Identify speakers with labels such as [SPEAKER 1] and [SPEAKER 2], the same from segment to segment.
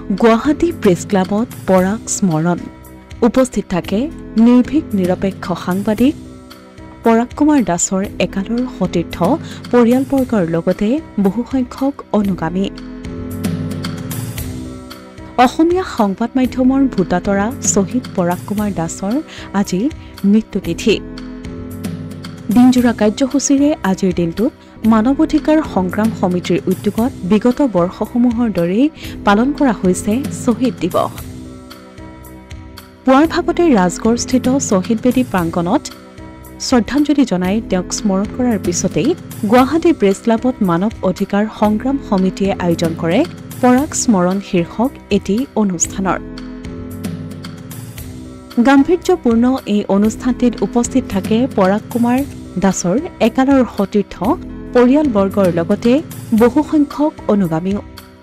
[SPEAKER 1] Guwahati press ক্লাবত পৰাগ স্মৰণ উপস্থিত থাকে নিৰ্ভীক নিৰপেক্ষ সাংবাদিক পৰাগ কুমাৰ দাসৰ একালৰ সতীৰ্থ পৰিয়ালবৰ্গৰ লগতে বহুসংখ্যক অনুগামী। অসমীয়া সংবাদ মাধ্যমৰ ভূতাতৰা শ্বহীদ পৰাগ কুমাৰ দাসৰ আজি মৃত্যুতিথি। দিনজোৰা কাৰ্যসূচীৰে আজিৰ দিনটোত মানৱ অধিকাৰ সংগ্ৰাম সমিতিৰ উদ্যোগত বিগত বৰ্ষসমূহৰ দৰেই পালন কৰা হৈছে শ্বহীদ দিৱস। পুৱাৰ ভাগতে ৰাজগড়স্থিত শ্বহীদ বেদী প্ৰাংগণত শ্ৰদ্ধাঞ্জলি জনাই তেওঁক স্মৰণ কৰাৰ পিছতেই গুৱাহাটী প্ৰেছ ক্লাবত মানৱ অধিকাৰ সংগ্ৰাম সমিতিয়ে আয়োজন কৰে পৰাগ স্মৰণ শীৰ্ষক এটি অনুষ্ঠানৰ। গাম্ভীৰ্যপূৰ্ণ এই অনুষ্ঠানটিত উপস্থিত থাকে পৰাগ কুমাৰ দাসৰ একালৰ সতীৰ্থ পৰিয়ালবৰ্গৰ লগতে বহুসংখ্যক অনুগামীও।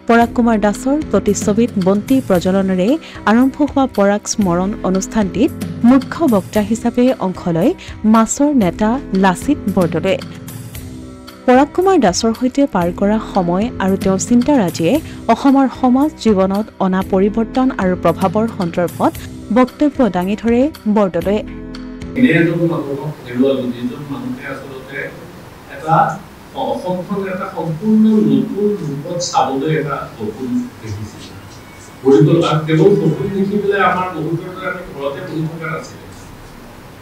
[SPEAKER 1] পৰাগ কুমাৰ দাসৰ প্ৰতিচ্ছবিত বন্তি প্ৰজ্বলনেৰে আৰম্ভ হোৱা পৰাগ স্মৰণ অনুষ্ঠানটিত মুখ্য বক্তা হিচাপে অংশ লয় মাছৰ নেতা লাচিত বৰদলৈ। পৰাগ কুমাৰ দাসৰ সৈতে পাৰ কৰা সময় আৰু তেওঁৰ চিন্তাৰাজিয়ে অসমৰ সমাজ জীৱনত অনা পৰিৱৰ্তন আৰু প্ৰভাৱৰ সন্দৰ্ভত বক্তব্য দাঙি ধৰে বৰদলৈয়ে।
[SPEAKER 2] অসমখন এটা সম্পূৰ্ণ নতুন ৰূপত চাবলৈ এটা সপোন দেখিছিল। কেৱল সপোন দেখি পেলাই আমাৰ বহুতৰ দৰে আমি ঘৰতে বহি থকা নাছিল।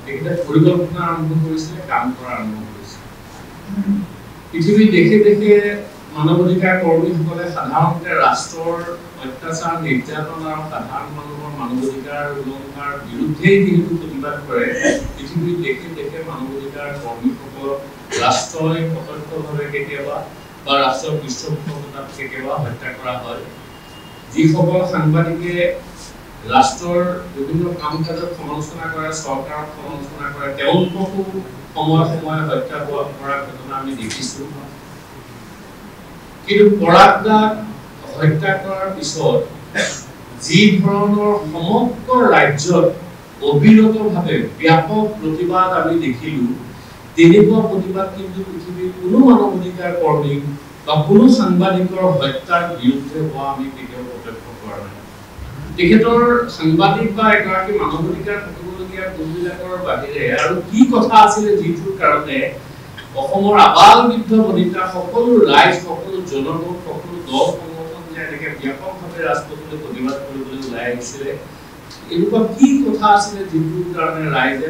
[SPEAKER 2] তেখেতে পৰিকল্পনা আৰম্ভ কৰিছিলে, কাম কৰা আৰম্ভ কৰিছিলে। পৃথিৱীৰ দেশে দেশে মানৱ অধিকাৰ কৰ্মীসকলে সাধাৰণতে ৰাষ্ট্ৰৰ অত্যাচাৰ নিৰ্যাতন আৰু সাধাৰণ মানুহৰ মানৱ অধিকাৰ উলংঘাৰ বিৰুদ্ধেই যিহেতু প্ৰতিবাদ কৰে, পৃথিৱীৰ দেশে দেশে মানৱ অধিকাৰ কৰ্মীসকলক ৰাষ্ট্ৰই প্ৰত্যক্ষভাৱে কেতিয়াবা বা ৰাষ্ট্ৰৰ পৃষ্ঠপোষকতাত কেতিয়াবা হত্যা কৰা হয়। যিসকল সাংবাদিকে ৰাষ্ট্ৰৰ বিভিন্ন কাম কাজত সমালোচনা কৰে, চৰকাৰক সমালোচনা কৰে, তেওঁলোককো সময়ে সময়ে হত্যা কৰাৰ ঘটনা আমি দেখিছোঁ। কিন্তু পৰাগ দাক হত্যা কৰাৰ পিছত যি ধৰণৰ সমগ্ৰ ৰাজ্যত অবিৰতভাৱে ব্যাপক প্ৰতিবাদ আমি দেখিলোঁ, তেনেকুৱা প্ৰতিবাদ কিন্তু পৃথিৱীৰ কোনো মানৱ অধিকাৰ কৰ্মী বা কোনো সাংবাদিকৰ হত্যাৰ বিৰুদ্ধে হোৱা আমি কেতিয়াও প্ৰত্যক্ষ কৰা নাই। তেখেতৰ সাংবাদিক বা এগৰাকী মানৱ অধিকাৰ থাকিবলগীয়া গুণবিলাকৰ বাহিৰে আৰু কি কথা আছিলে যিটোৰ কাৰণে অসমৰ আবাল বৃদ্ধ বনিতা সকলো ৰাইজ, সকলো জনগণ, সকলো দল সংগঠন যে এনেকে ব্যাপকভাৱে ৰাজপথলৈ প্ৰতিবাদ কৰিবলৈ ওলাই আহিছিলে, এনেকুৱা কি কথা আছিলে যিটোৰ কাৰণে ৰাইজে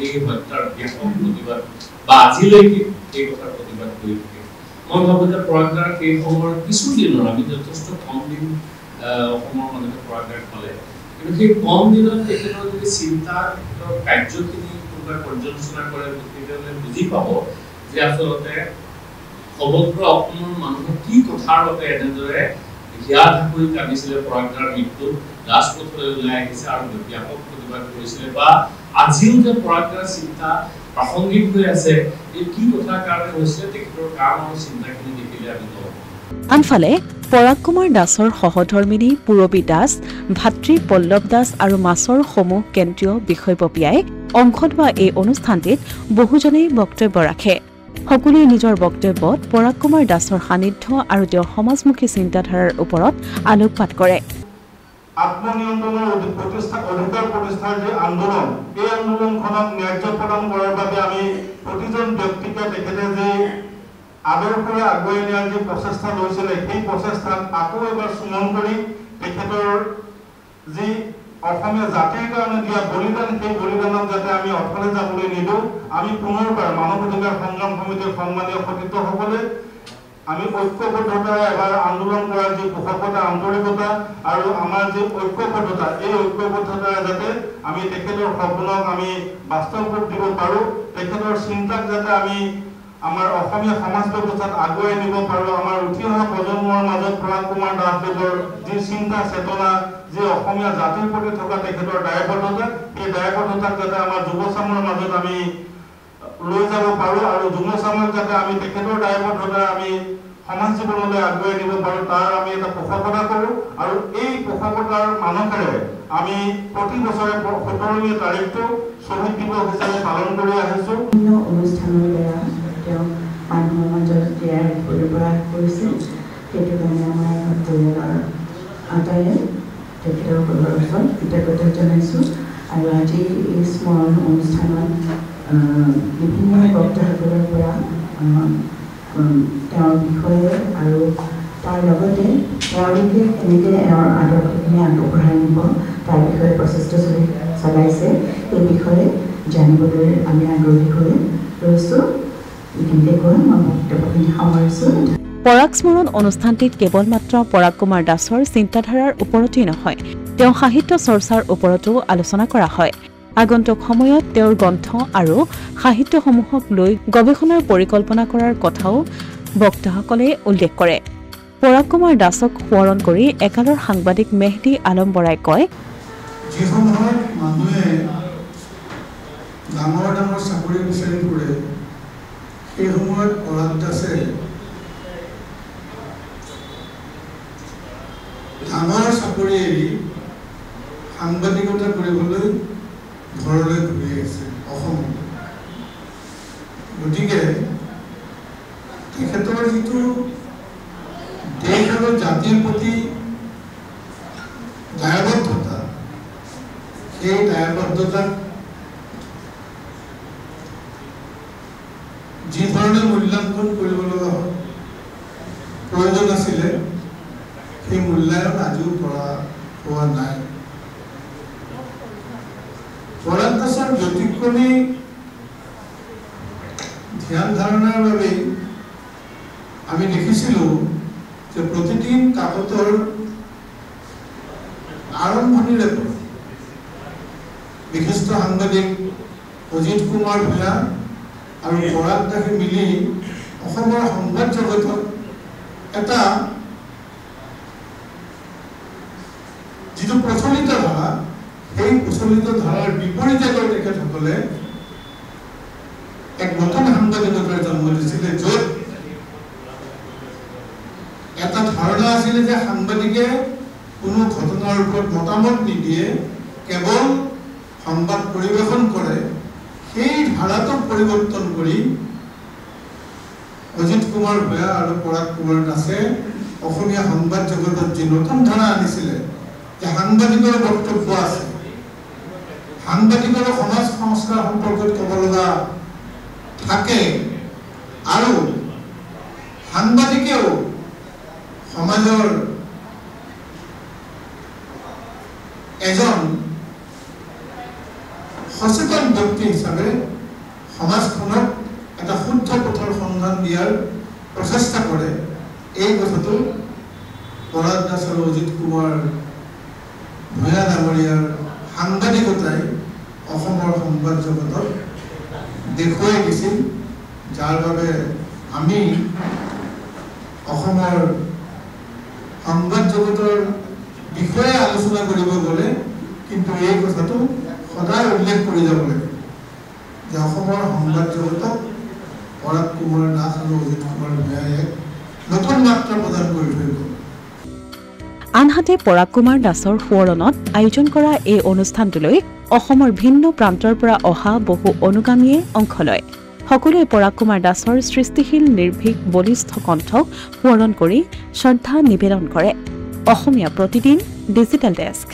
[SPEAKER 2] এই হত্যাৰ ব্যাপক প্ৰতিবাদ বা আজিলৈকে এই কথাৰ প্ৰতিবাদ কৰি থাকে। মই ভাবোঁ যে পৰাগ দাৰ সেই সময়ৰ কিছুদিনৰ আমি যথেষ্ট কম দিন অসমৰ মানুহে পৰাগ দাক পালে, কিন্তু সেই কম দিনত তেখেতৰ যদি চিন্তাৰ কাৰ্যখিনি কোনোবাই পৰ্যালোচনা কৰে তেতিয়াহ'লে বুজি পাব যে আচলতে সমগ্ৰ অসমৰ মানুহে কি কথাৰ বাবে এনেদৰে হিয়া ধাকুৰি কান্দিছিলে পৰাগ দাৰ মৃত্যুত, ৰাজপথলৈ ওলাই আহিছে আৰু ব্যাপক প্ৰতিবাদ কৰিছিলে, বা আজিও যে পৰাগ দাৰ চিন্তা প্ৰাসংগিক হৈ আছে, এই কি কথাৰ কাৰণে হৈছিলে তেখেতৰ কাম আৰু চিন্তাখিনি দেখিলে আমি গম পাওঁ।
[SPEAKER 1] আনফালে পৰাগ কুমাৰ দাসৰ সহধৰ্মিনী পূৰবী দাস, ভাতৃ পল্লৱ দাস আৰু মাছৰ সমূহ কেন্দ্ৰীয় বিষয়ববীয়াই অংশ লোৱা এই অনুষ্ঠানটিত বহুজনেই বক্তব্য ৰাখে। সকলোৱে নিজৰ বক্তব্যত পৰাগ কুমাৰ দাসৰ সান্নিধ্য আৰু তেওঁৰ সমাজমুখী চিন্তাধাৰাৰ ওপৰত আলোকপাত কৰে।
[SPEAKER 3] আত্মনিয়ন্ত্ৰণৰ অধিকাৰ প্ৰতিষ্ঠাৰ যে আন্দোলন, এই আন্দোলনখনক ন্যায্য প্ৰদান কৰাৰ বাবে আমি প্ৰতিজন ব্যক্তিকে তেখেতে যে আদৰ্শৰে আগুৱাই নিয়াৰ যি প্ৰচেষ্টা লৈছিলে, সেই প্ৰচেষ্টাত আকৌ এবাৰ স্মৰণ কৰি তেখেতৰ যি অসমীয়া জাতিৰ কাৰণে দিয়া বলিদান, সেই বলিদানক যাতে আমি অথলে যাবলৈ নিদিওঁ, আমি পুনৰবাৰ মানৱ অধিকাৰ সংগ্ৰাম সমিতিৰ সন্মানীয় সতীৰ্থসকলে আমি ঐক্যবদ্ধতাৰে এবাৰ আন্দোলন কৰাৰ যি পোষকতা, আন্তৰিকতা আৰু আমাৰ যি ঐক্যবদ্ধতা, এই ঐক্যবদ্ধতাৰে যাতে আমি তেখেতৰ সপোনক আমি বাস্তৱ ৰূপ দিব পাৰোঁ, তেখেতৰ চিন্তাক যাতে আমি আমাৰ অসমীয়া সমাজ ব্যৱস্থাত আগুৱাই নিব পাৰোঁ, আমাৰ উঠি অহা প্ৰজন্মৰ মাজত পৰাগ কুমাৰ দাসদেৱৰ যি চিন্তা চেতনা, যি অসমীয়া জাতিৰ প্ৰতি থকা তেখেতৰ দায়বদ্ধতা, এই দায়বদ্ধতাক যাতে আমাৰ যুৱচামৰ মাজত আমি লৈ যাব পাৰোঁ আৰু যুৱচামক যাতে আমি তেখেতৰ দায়বদ্ধতা আমি সমাজ জীৱনলৈ আগুৱাই নিব পাৰোঁ, তাৰ আমি এটা পোষকতা কৰোঁ। আৰু এই পোষকতাৰ মানসেৰে আমি প্ৰতি বছৰে 17 তাৰিখটো শ্বহীদ দিৱস হিচাপে পালন কৰি আহিছোঁ।
[SPEAKER 4] বিভিন্ন অনুষ্ঠানৰ দ্বাৰা তেওঁ মানুহৰ মাজত জীয়াই ৰাখিবলৈ প্ৰয়াস কৰিছিল। সেইটো কাৰণে আমাৰ পৰিয়ালৰ আটাইৰে তেখেতসকলৰ ওচৰত কৃতজ্ঞতা জনাইছোঁ আৰু আজি এই স্মৰণ অনুষ্ঠানত বিভিন্ন বক্তাসকলৰ পৰা তেওঁৰ বিষয়ে আৰু তাৰ লগতে তেওঁলোকে কেনেকৈ এওঁৰ আদৰ্শখিনি আগবঢ়াই নিব তাৰ বিষয়ে প্ৰচেষ্টা চলাইছে এই বিষয়ে জানিবলৈ আমি আগ্ৰহী হৈ ৰৈছোঁ। এইখিনিতে কৈ মই বক্তব্যখিনি সামৰিছোঁ।
[SPEAKER 1] পৰাগ স্মৰণ অনুষ্ঠানটিত কেৱল মাত্ৰ পৰাগ কুমাৰ দাসৰ চিন্তাধাৰাৰ ওপৰতেই নহয়, তেওঁ সাহিত্য চৰ্চাৰ ওপৰতো আলোচনা কৰা হয়। আগন্তুক সময়ত তেওঁৰ গ্ৰন্থ আৰু সাহিত্যসমূহক লৈ গৱেষণাৰ পৰিকল্পনা কৰাৰ কথাও বক্তাসকলে উল্লেখ কৰে। পৰাগ কুমাৰ দাসক সোঁৱৰণ কৰি একালৰ সাংবাদিক মেহদী আলম বৰাই কয়,
[SPEAKER 3] যিসমূহত মানুহে ডাঙৰ ডাঙৰ চাকৰি বিচাৰি ফুৰে সেই সময়ত পৰাগ দাসে ডাঙৰ চাকৰি এৰি সাংবাদিকতা কৰিবলৈ ঘৰলৈ ঘূৰি আহিছে অসমত। গতিকে তেখেতৰ যিটো দেশ আৰু জাতিৰ প্ৰতি দায়বদ্ধতা, সেই দায়বদ্ধতাক যি ধৰণে মূল্যাংকন কৰিব লগা প্ৰয়োজন আছিলে সেই মূল্যায়ন আজিও কৰা হোৱা নাই। পৰাগ দাসৰ ব্যতিক্ৰমী ধ্যান ধাৰণাৰ বাবেই আমি দেখিছিলোঁ যে প্ৰতিদিন কাকতৰ আৰম্ভণিৰে পৰা বিশিষ্ট সাংবাদিক অজিত কুমাৰ ভূঞা আৰু পৰাগ দাসে মিলি অসমৰ সংবাদ জগতত এটা যিটো প্ৰচলিত ধাৰা, সেই প্ৰচলিত ধাৰাৰ বিপৰীতে গৈ তেখেতসকলে এক নতুন সাংবাদিকতাৰ জন্ম দিছিলে, য'ত এটা ধাৰণা আছিলে যে সাংবাদিকে কোনো ঘটনাৰ ওপৰত মতামত নিদিয়ে, কেৱল সংবাদ পৰিৱেশন কৰে। সেই ধাৰাটোক পৰিৱৰ্তন কৰি অজিত কুমাৰ ভূঞা আৰু পৰাগ কুমাৰ দাসে অসমীয়া সংবাদ জগতত যি নতুন ধাৰা আনিছিলে যে সাংবাদিকৰ বক্তব্য আছে, সাংবাদিকৰ সমাজ সংস্কাৰ সম্পৰ্কত ক'ব লগা থাকে আৰু সাংবাদিকেও সমাজৰ এজন সচেতন ব্যক্তি হিচাপে সমাজখনক এটা শুদ্ধ পথৰ সন্ধান দিয়াৰ প্ৰচেষ্টা কৰে। এই কথাটো পৰাগ দাস আৰু অজিত কুমাৰ ভূঞা ডাঙৰীয়াৰ সাংবাদিকতাই অসমৰ সংবাদ জগতত দেখুৱাই দিছিল, যাৰ বাবে আমি অসমৰ সংবাদ জগতৰ বিষয়ে আলোচনা কৰিব গ'লে কিন্তু এই কথাটো সদায় উল্লেখ কৰি যাব লাগে যে অসমৰ সংবাদ জগতক পৰাগ কুমাৰ দাস আৰু অজিত কুমাৰ ভূঞাই এক নতুন মাত্ৰা প্ৰদান কৰি থৈ গ'ল।
[SPEAKER 1] আনহাতে পৰাগ কুমাৰ দাসৰ সোঁৱৰণত আয়োজন কৰা এই অনুষ্ঠানটোলৈ অসমৰ ভিন্ন প্ৰান্তৰ পৰা অহা বহু অনুগামীয়ে অংশ লয়। সকলোৱে পৰাগ কুমাৰ দাসৰ সৃষ্টিশীল, নিৰ্ভীক, বলিষ্ঠ কণ্ঠক সোঁৱৰণ কৰি শ্ৰদ্ধা নিবেদন কৰে। Asomiya Pratidin digital desk.